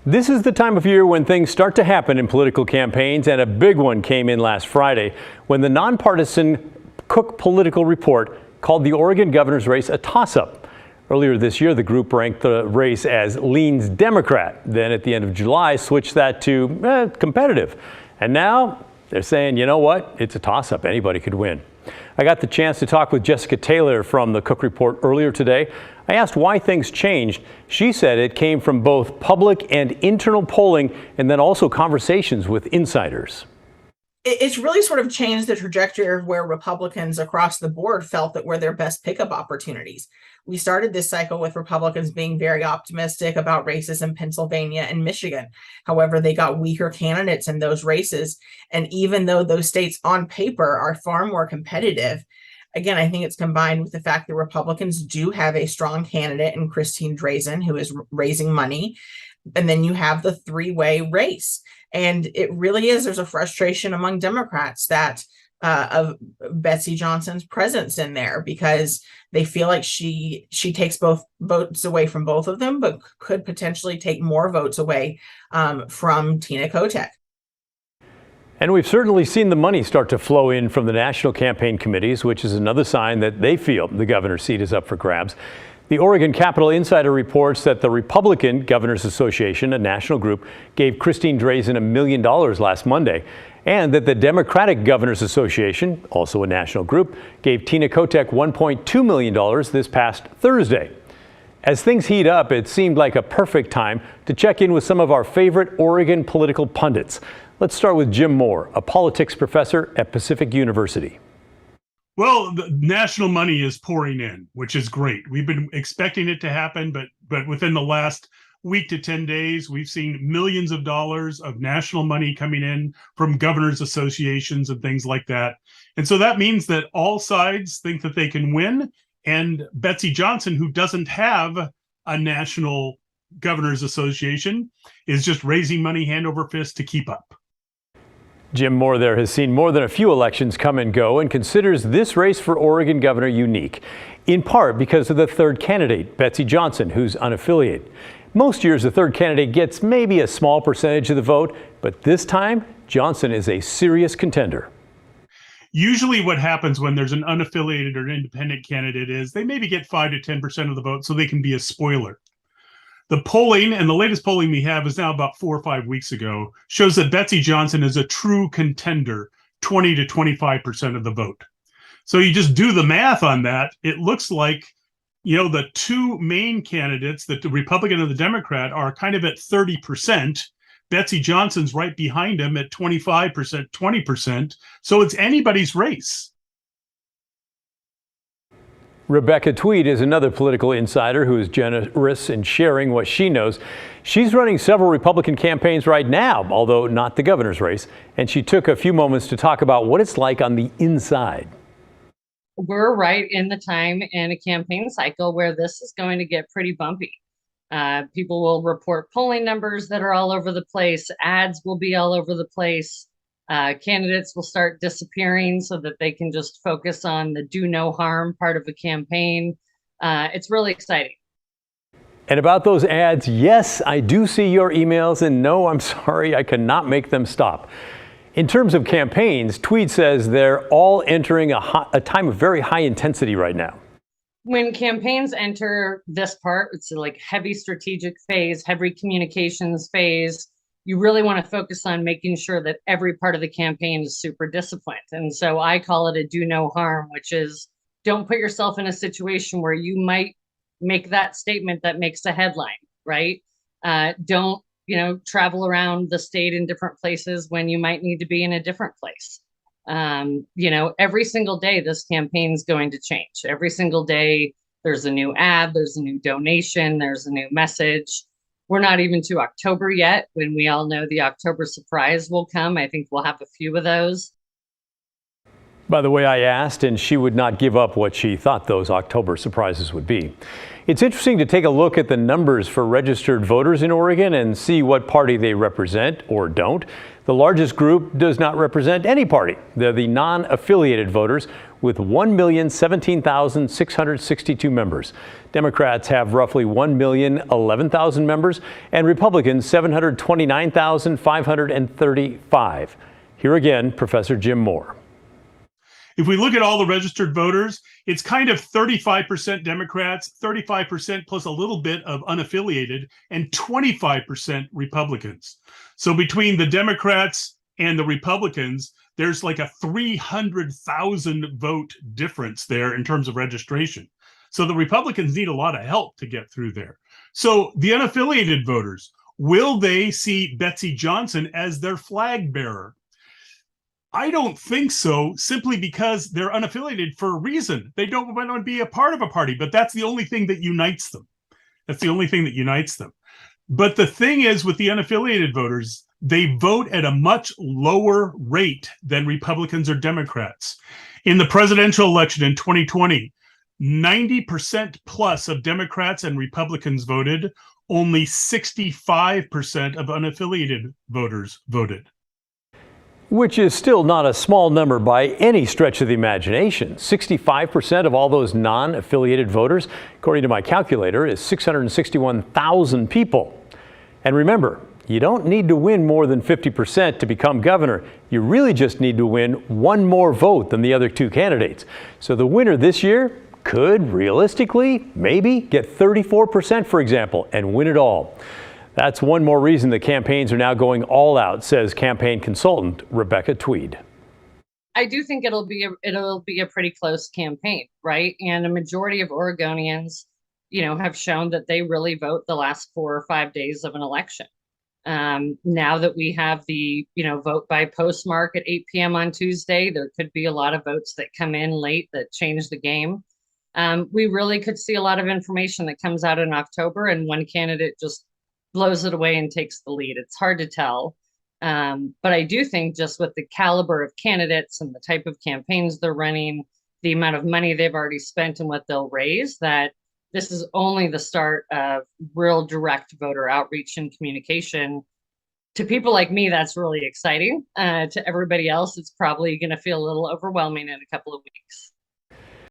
This is the time of year when things start to happen in political campaigns, and a big one came in last Friday when the nonpartisan Cook Political Report called the Oregon governor's race a toss-up. Earlier this year, the group ranked the race as leans Democrat. Then at the end of July, switched that to competitive. And now they're saying, you know what? It's a toss-up. Anybody could win. I got the chance to talk with Jessica Taylor from the Cook Report earlier today. I asked why things changed. She said it came from both public and internal polling, and then also conversations with insiders. It's really sort of changed the trajectory of where Republicans across the board felt that were their best pickup opportunities. We started this cycle with Republicans being very optimistic about races in Pennsylvania and Michigan. However, they got weaker candidates in those races. And even though those states on paper are far more competitive, again, I think it's combined with the fact that Republicans do have a strong candidate in Christine Drazan, who is raising money. And then you have the three-way race. And it really is, there's a frustration among Democrats that of Betsy Johnson's presence in there, because they feel like she takes both votes away from both of them, but could potentially take more votes away from Tina Kotek. And we've certainly seen the money start to flow in from the national campaign committees, which is another sign that they feel the governor's seat is up for grabs. The Oregon Capitol Insider reports that the Republican Governors Association, a national group, gave Christine Drazan $1 million last Monday, and that the Democratic Governors Association, also a national group, gave Tina Kotek $1.2 million this past Thursday. As things heat up, it seemed like a perfect time to check in with some of our favorite Oregon political pundits. Let's start with Jim Moore, a politics professor at Pacific University. Well, the national money is pouring in, which is great. We've been expecting it to happen, but within the last week to 10 days, we've seen millions of dollars of national money coming in from governors associations and things like that. And so that means that all sides think that they can win. And Betsy Johnson, who doesn't have a national governors association, is just raising money hand over fist to keep up. Jim Moore there has seen more than a few elections come and go and considers this race for Oregon governor unique, in part because of the third candidate, Betsy Johnson, who's unaffiliated. Most years, the third candidate gets maybe a small percentage of the vote, but this time, Johnson is a serious contender. Usually what happens when there's an unaffiliated or independent candidate is they maybe get 5 to 10% of the vote so they can be a spoiler. The polling, and the latest polling we have is now about 4 or 5 weeks ago, shows that Betsy Johnson is a true contender, 20 to 25% of the vote. So you just do the math on that. It looks like, you know, the two main candidates, the Republican and the Democrat, are kind of at 30%. Betsy Johnson's right behind him at 25%, 20%. So it's anybody's race. Rebecca Tweed is another political insider who is generous in sharing what she knows. She's running several Republican campaigns right now, although not the governor's race, and she took a few moments to talk about what it's like on the inside. We're right in the time in a campaign cycle where this is going to get pretty bumpy. People will report polling numbers that are all over the place. Ads will be all over the place. Candidates will start disappearing so that they can just focus on the do no harm part of the campaign. It's really exciting. And about those ads, yes, I do see your emails, and no, I'm sorry, I cannot make them stop. In terms of campaigns, Tweed says they're all entering a time of very high intensity right now. When campaigns enter this part, it's like heavy strategic phase, heavy communications phase. You really want to focus on making sure that every part of the campaign is super disciplined. And so I call it a do no harm, which is don't put yourself in a situation where you might make that statement that makes a headline, right? Don't, travel around the state in different places when you might need to be in a different place. Every single day, this campaign is going to change. Every single day, there's a new ad, there's a new donation, there's a new message. We're not even to October yet, when we all know the October surprise will come. I think we'll have a few of those. By the way, I asked, and she would not give up what she thought those October surprises would be. It's interesting to take a look at the numbers for registered voters in Oregon and see what party they represent or don't. The largest group does not represent any party. They're the non-affiliated voters, with 1,017,662 members. Democrats have roughly 1,011,000 members, and Republicans 729,535. Here again, Professor Jim Moore. If we look at all the registered voters, it's kind of 35% Democrats, 35% plus a little bit of unaffiliated, and 25% Republicans. So between the Democrats and the Republicans, there's like a 300,000 vote difference there in terms of registration. So the Republicans need a lot of help to get through there. So the unaffiliated voters, will they see Betsy Johnson as their flag bearer? I don't think so, simply because they're unaffiliated for a reason. They don't want to be a part of a party, but that's the only thing that unites them. That's the only thing that unites them. But the thing is, with the unaffiliated voters, they vote at a much lower rate than Republicans or Democrats. In the presidential election in 2020, 90% plus of Democrats and Republicans voted. Only 65% of unaffiliated voters voted. Which is still not a small number by any stretch of the imagination. 65% of all those non-affiliated voters, according to my calculator, is 661,000 people. And remember, you don't need to win more than 50% to become governor. You really just need to win one more vote than the other two candidates. So the winner this year could realistically maybe get 34%, for example, and win it all. That's one more reason the campaigns are now going all out, says campaign consultant Rebecca Tweed. I do think it'll be a pretty close campaign, right? And a majority of Oregonians, have shown that they really vote the last 4 or 5 days of an election. Now that we have the, vote by postmark at 8 p.m. on Tuesday, there could be a lot of votes that come in late that change the game. We really could see a lot of information that comes out in October, and one candidate just blows it away and takes the lead. It's hard to tell. But I do think, just with the caliber of candidates and the type of campaigns they're running, the amount of money they've already spent and what they'll raise, that this is only the start of real direct voter outreach and communication. To people like me, that's really exciting. To everybody else, it's probably going to feel a little overwhelming in a couple of weeks.